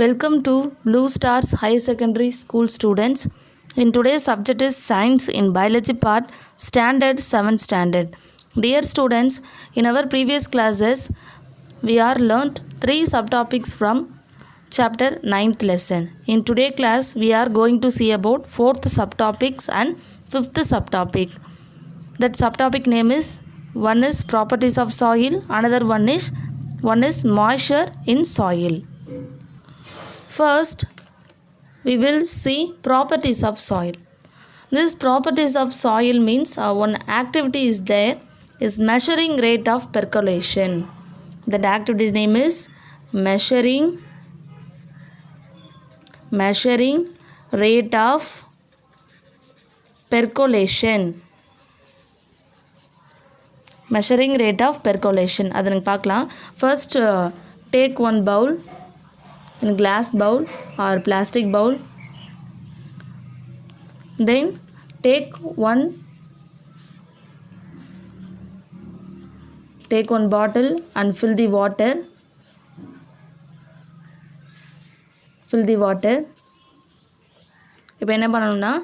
Welcome to Blue Stars High Secondary School students. In today's subject is Science in Biology part, Standard 7th Standard. Dear students, in our previous classes, we are learnt 3 subtopics from chapter 9th lesson. In today's class, we are going to see about 4th subtopics and 5th subtopic. That subtopic name is, one is properties of soil, another one is moisture in soil. First, we will see properties of soil. This properties of soil means one activity is there is measuring rate of percolation. That activity's name is measuring rate of percolation. Measuring rate of percolation. அதை நீங்கள் பார்க்கலாம். First, take one bowl. In glass bowl or plastic bowl, then take one bottle and fill the water. இப்போ என்ன பண்ணணும்னா,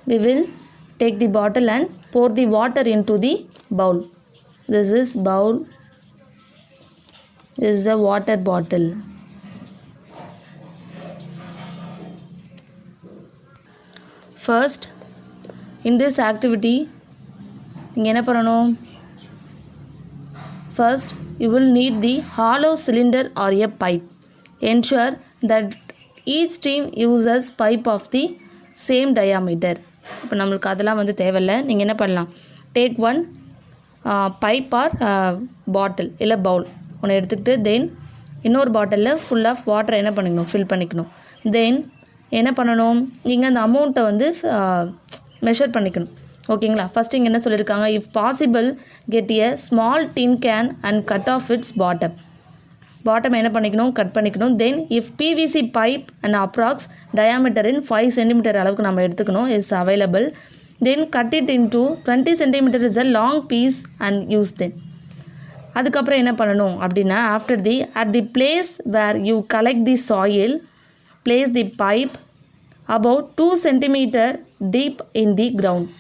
we will take the bottle and pour the water into the bowl. This is bowl. This is a water bottle. First, in this activity, நீங்கள் என்ன பண்ணணும்? First, you will need the hollow cylinder or a pipe. Ensure that each team uses pipe of the same diameter. இப்போ நம்மளுக்கு அதெல்லாம் வந்து தேவையில்லை. நீங்கள் என்ன பண்ணலாம்? Take one pipe or bottle இல்லை bowl ஒன்று எடுத்துக்கிட்டு, தென் இன்னொரு பாட்டிலில் ஃபுல் ஆஃப் வாட்டரை என்ன பண்ணிக்கணும், ஃபில் பண்ணிக்கணும். தென் என்ன பண்ணணும், நீங்கள் அந்த அமௌண்ட்டை வந்து மெஷர் பண்ணிக்கணும். ஓகேங்களா? ஃபஸ்ட்டு இங்கே என்ன சொல்லியிருக்காங்க, if possible get a small tin can and cut off its bottom என்ன பண்ணிக்கணும், கட் பண்ணிக்கணும். Then if PVC pipe and approx diameter in 5 centimetre அளவுக்கு நம்ம எடுத்துக்கணும் இஸ் அவைலபிள். Then cut it in 20 centimetre is a long piece and use then. அதுக்கப்புறம் என்ன பண்ணணும் அப்படின்னா, after the at the place where you collect the soil, place the pipe about 2 centimetre deep in the ground.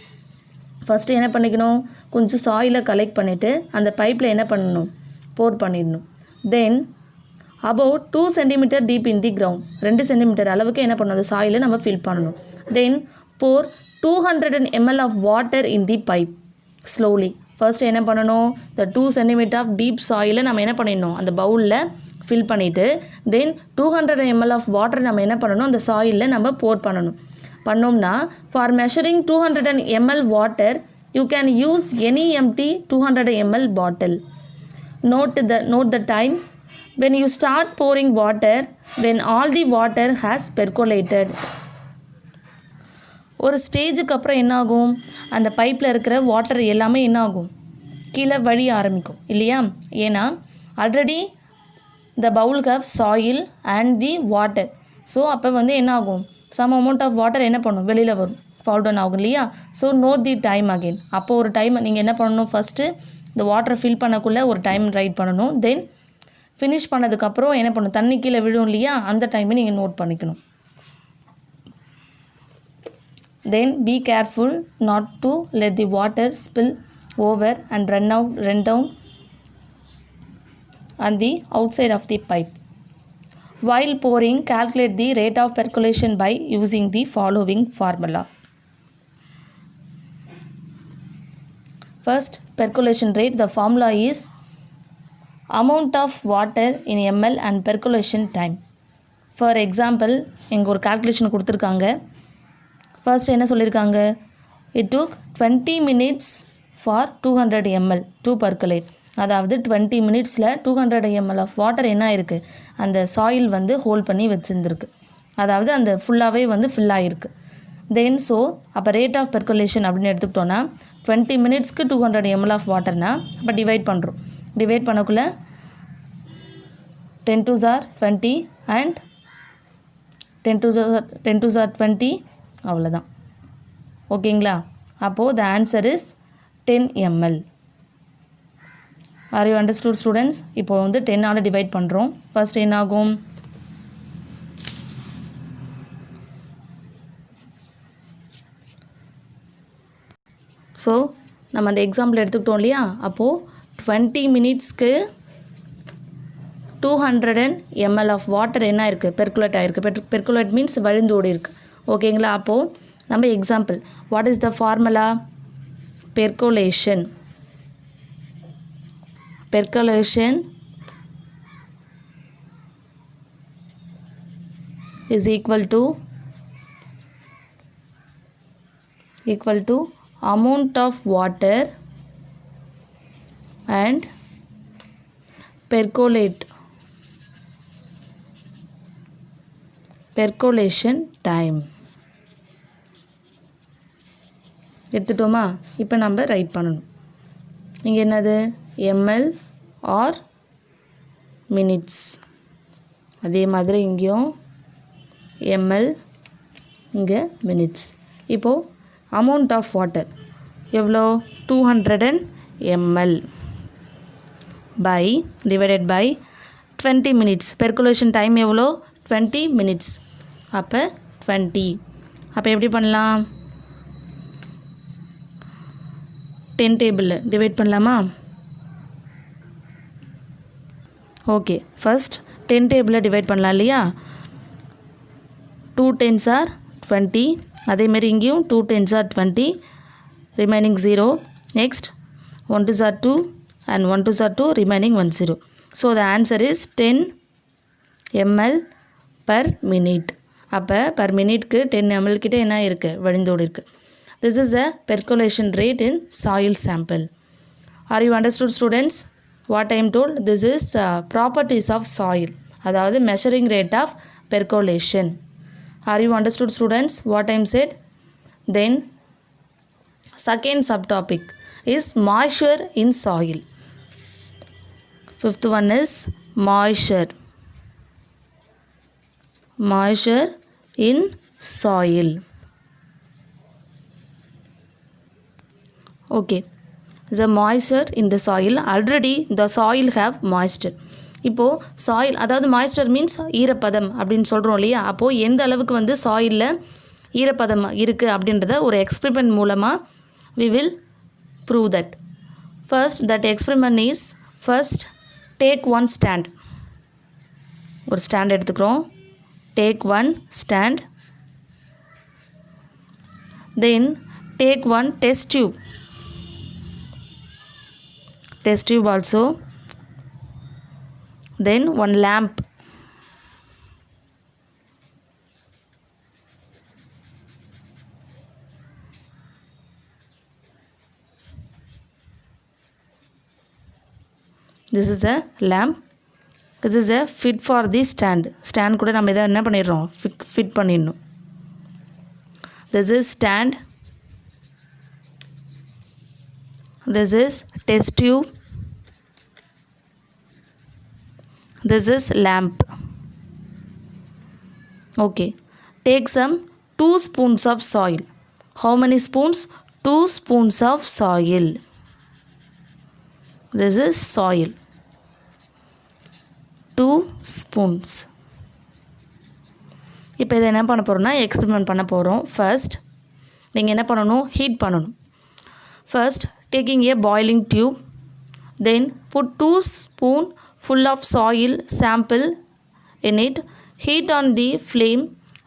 First என்ன பண்ணிக்கணும், கொஞ்சம் சாயிலை collect பண்ணிவிட்டு அந்த பைப்பில் என்ன பண்ணணும், போர் பண்ணிடணும். Then about 2 centimetre deep in the ground, 2 centimetre அளவுக்கு என்ன பண்ணணும், அந்த சாயிலை நம்ம ஃபில் பண்ணணும். Then pour 200 ml of water in the pipe slowly. First என்ன பண்ணணும், இந்த 2 சென்டிமீட்டர் ஆஃப் டீப் சாயிலை நம்ம என்ன பண்ணிடணும், அந்த பவுலில் ஃபில் பண்ணிவிட்டு, தென் 200 ml ஆஃப் வாட்டர் நம்ம என்ன பண்ணணும், அந்த சாயிலில் நம்ம போர் பண்ணோம்னா, for measuring 200 ml water you can use any empty 200 ml bottle. Note the time when you start pouring water, when all the water has percolated. ஒரு ஸ்டேஜுக்கு அப்புறம் என்ன ஆகும், அந்த பைப்பில் இருக்கிற வாட்டர் எல்லாமே என்ன ஆகும், கீழே வழி ஆரம்பிக்கும் இல்லையா? ஏன்னா already the bowl have soil and the water. So அப்போ வந்து என்ன ஆகும், சம் அமௌண்ட் ஆஃப் வாட்டர் என்ன பண்ணும், வெளியில் வரும், ஃபால் டவுன் ஆகும் இல்லையா? So note the time again. அப்போது ஒரு டைம் நீங்கள் என்ன பண்ணணும், ஃபஸ்ட்டு இந்த வாட்டரை ஃபில் பண்ணக்குள்ளே ஒரு டைம் ரைட் பண்ணணும். தென் ஃபினிஷ் பண்ணதுக்கப்புறம் என்ன பண்ணணும், தண்ணி கீழே விழும் இல்லையா, அந்த டைமை நீங்கள் நோட் பண்ணிக்கணும். Then be careful not to let the water spill over and run down on the outside of the pipe. While pouring, calculate the rate of percolation by using the following formula. First, percolation rate. The formula is amount of water in ml and percolation time. For example, இங்கே ஒரு calculation கொடுத்துருக்காங்க. First என்ன சொல்லியிருக்காங்க, it took 20 minutes for 200 ml to percolate. அதாவது 20 minutesல 200 ml of water என்ன ஆயிருக்கு, அந்த soil வந்து ஹோல்ட் பண்ணி வச்சுருந்துருக்கு. அதாவது அந்த ஃபுல்லாகவே வந்து ஃபில் ஆகிருக்கு. தென் ஸோ அப்போ ரேட் ஆஃப் பெர்குலேஷன் அப்படின்னு எடுத்துக்கிட்டோன்னா 20 minutesக்கு 200 ml ஆஃப் வாட்டர்னா அப்போ டிவைட் பண்ணுறோம். டிவைட் பண்ணக்குள்ளே 10 2s are 20 and 10 2s are 20 அவ்வளோதான். ஓகேங்களா? அப்போது the answer is 10 ml. R you understood students? இப்போ வந்து 10 டிவைட் பண்ணுறோம். ஃபர்ஸ்ட் என்ன ஆகும்? ஸோ நம்ம அந்த எக்ஸாம்பிள் எடுத்துக்கிட்டோம் இல்லையா? அப்போது 20 மினிட்ஸ்க்கு 200 ml ஆஃப் வாட்டர் என்ன இருக்குது? பெர்குலேட் ஆகிருக்கு. பெர்குலேட் மீன்ஸ் வழிந்தோடி இருக்குது. ஓகேங்களா? அப்போது நம்ம example, what is the formula? Percolation is equal to amount of water and percolation time. எடுத்துட்டோமா? இப்போ நம்ம ரைட் பண்ணணும். இங்கே என்னது? ml or minutes. அதே மாதிரி இங்கேயும் ml, இங்கே மினிட்ஸ். இப்போது அமௌண்ட் ஆஃப் வாட்டர் எவ்வளோ? 200 ml by divided by 20 minutes. Percolation time எவ்வளோ? 20 மினிட்ஸ். அப்போ 20. அப்போ எப்படி பண்ணலாம்? 10 டேபிளில் டிவைட் பண்ணலாமா? ஓகே, ஃபர்ஸ்ட் 10 டேபிளில் டிவைட் பண்ணலாம் இல்லையா? 2 10s are 20. அதேமாரி இங்கேயும் 2 10s are 20, remaining 0. Next 1 2s are 2 and 1 2s are 2, remaining 1 0. So the answer is 10 ml per minute. அப்போ per minuteக்கு 10 ml கிட்ட என்ன இருக்குது? வழிந்தோடு இருக்குது. This is a percolation rate in soil sample. Are you understood students? What I am told? This is properties of soil. அதாவது measuring rate of percolation. Are you understood students? What I am said? Then second subtopic is moisture in soil. Fifth one is moisture. Moisture in soil. Okay, the moisture in the soil, already the soil have moisture. இப்போது soil, அதாவது moisture means ஈரப்பதம் அப்படின்னு சொல்கிறோம் இல்லையா? அப்போது எந்த அளவுக்கு வந்து சாயிலில் ஈரப்பதம் இருக்குது அப்படின்றத ஒரு எக்ஸ்பெரிமெண்ட் மூலமாக we will prove that. First, that experiment is, first take one stand. ஒரு ஸ்டாண்ட் எடுத்துக்கிறோம். take one stand. Then take one test tube. Test tube also. Then one lamp. This is a lamp. This is a fit for the stand. Stand கூட நம்ம இதை என்ன பண்ணிடுறோம்? Fit பண்ணிடணும். This is stand. This is test tube. This is lamp. Okay. Take some 2 spoons of soil. How many spoons? 2 spoons of soil. This is soil. 2 spoons. இப்போ இதை என்ன பண்ண போகிறோம்னா எக்ஸ்பெரிமெண்ட் பண்ண போகிறோம். ஃபர்ஸ்ட் நீங்கள் என்ன பண்ணணும்? ஹீட் பண்ணணும். First, taking a boiling tube, then put 2 spoons full of soil sample in it, heat on the flame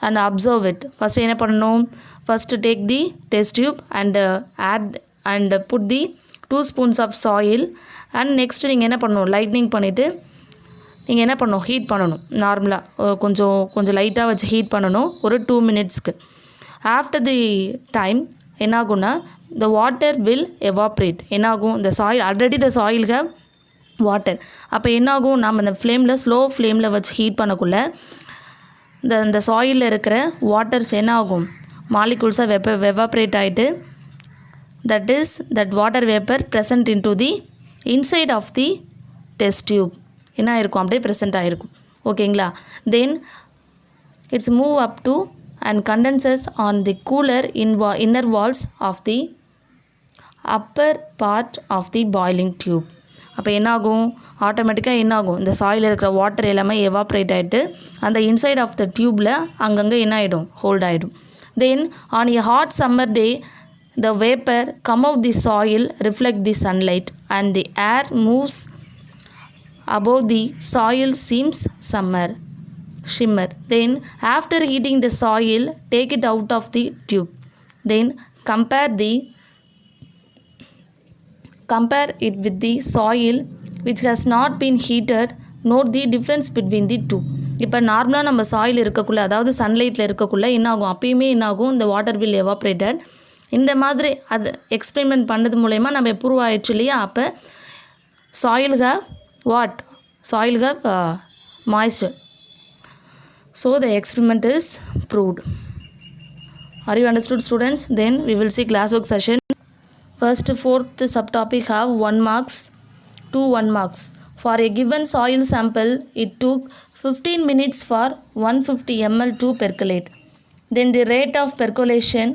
and observe it. First என்ன பண்ணணும்? First take the test tube and add and put the 2 spoons of soil and next நீங்கள் என்ன பண்ணணும்? Lightning பண்ணிவிட்டு நீங்கள் என்ன பண்ணணும்? Heat பண்ணணும். நார்மலாக கொஞ்சம் லைட்டாக வச்சு ஹீட் பண்ணணும் ஒரு 2 மினிட்ஸ்க்கு. ஆஃப்டர் தி டைம் என்னாகும்னா the water will evaporate. என்னாகும்? the soil, already the soil have water. அப்போ என்னாகும்? நம்ம இந்த ஃப்ளேமில் ஸ்லோ ஃப்ளேமில் வச்சு ஹீட் பண்ணக்குள்ள இந்த சாயிலில் இருக்கிற வாட்டர்ஸ் என்ன ஆகும்? மாலிகூல்ஸாக எவாப்ரேட் ஆகிட்டு that water vapor present into the inside of the test tube என்ன ஆயிருக்கும்? அப்படியே ப்ரெசென்ட் ஆகிருக்கும். ஓகேங்களா? Then it's move up to and condenses on the cooler inner walls of the upper part of the boiling tube. அப்போ என்ன ஆகும், ஆட்டோமேட்டிக்காக என்ன ஆகும், இந்த சாயில் இருக்கிற வாட்டர் எல்லாமே எவாப்ரேட் ஆகிட்டு அந்த இன்சைட் ஆஃப் த டியூப்பில் அங்கங்கே என்ன ஆகிடும், ஹோல்ட் ஆகிடும். Then on a hot summer day the vapor come out the soil reflect the sunlight and the air moves above the soil seems shimmer. Then after heating the soil take it out of the tube. Then compare it with the soil which has not been heated. Note the difference between the two. இப்போ நார்மலாக நம்ம soil இருக்கக்குள்ளே, அதாவது சன்லைட்டில் இருக்கக்குள்ளே என்ன ஆகும், அப்பயுமே என்ன ஆகும், இந்த வாட்டர் வில் எவாப்ரேட்டட். இந்த மாதிரி அது எக்ஸ்பெரிமெண்ட் பண்ணது மூலயமா நம்ம ப்ரூவ் ஆகிடுச்சு இல்லையா. அப்போ soil have what, soil have moisture. So the experiment is proved. Are you understood students? Then we will see class work session. First, fourth subtopic have 1 marks, 2 1 marks. For a given soil sample, it took 15 minutes for 150 ml to percolate. Then the rate of percolation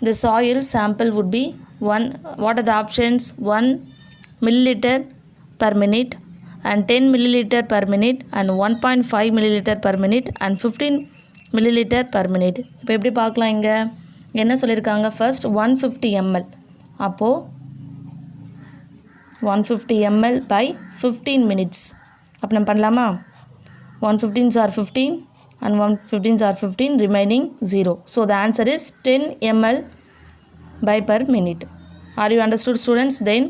the soil sample would be 1, what are the options, 1 milliliter per minute and 10 milliliter per minute and 1.5 milliliter per minute and 15 milliliter per minute. இப்போ எப்படி பார்க்கலாம், இங்கே என்ன சொல்லியிருக்காங்க, first 150 ml, அப்போது 150 ml by 15 minutes. அப்போ நம்ம பண்ணலாமா, 115s are 15 and 115s are 15, remaining 0. So the answer is 10 ml by per minute. Are you understood students? Then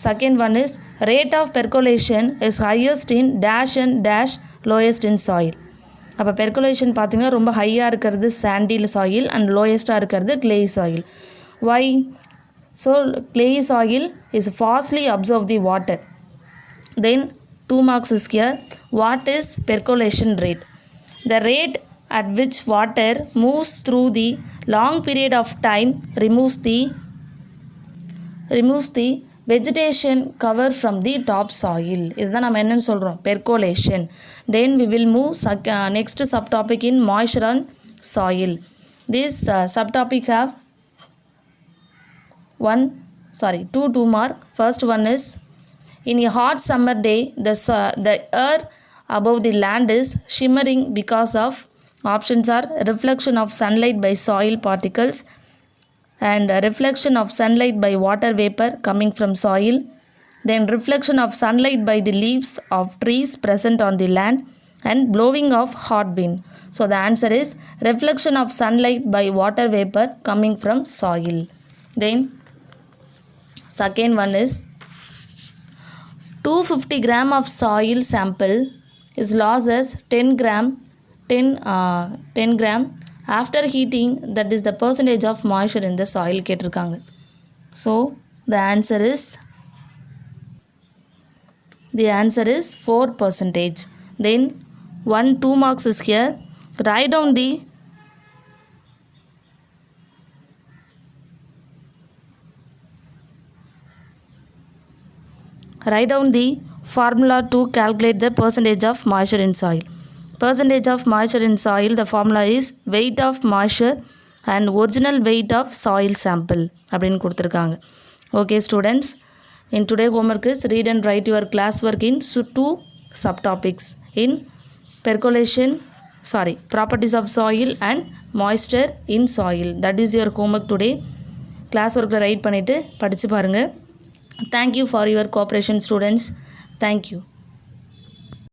second one is rate of percolation is highest in dash and dash, lowest in soil. அப்போ percolation பார்த்திங்கன்னா ரொம்ப ஹையாக இருக்கிறது Chandy soil and லோயஸ்ட்டாக இருக்கிறது clay soil. Why? So clay soil is fastly absorb the water. Then 2 marks is here. What is percolation rate? The rate at which water moves through the long period of time removes the vegetation cover from the top soil. இதுதான் நம்ம என்னன்னு சொல்கிறோம், percolation. Then we will move next subtopic in moisture on soil. This subtopic have 2 mark. First one is in a hot summer day the air above the land is shimmering because of, options are reflection of sunlight by soil particles and reflection of sunlight by water vapor coming from soil, then reflection of sunlight by the leaves of trees present on the land and blowing of hot wind. So the answer is reflection of sunlight by water vapor coming from soil. Then second one is 250 gram of soil sample is lost as 10 gram after heating, that is the percentage of moisture in the soil கேட்டிருக்காங்க. So the answer is 4%. Then 2 marks is here. Write down the formula to calculate the percentage of moisture in soil. Percentage of moisture in soil, the formula is weight of moisture and original weight of soil sample அப்படின்னு கொடுத்துருக்காங்க. Okay students, in today homework is read and write your class work in 2 subtopics in properties of soil and moisture in soil. That is your homework today. Class workல write பண்ணிவிட்டு படித்து பாருங்கள். Thank you for your cooperation students. Thank you.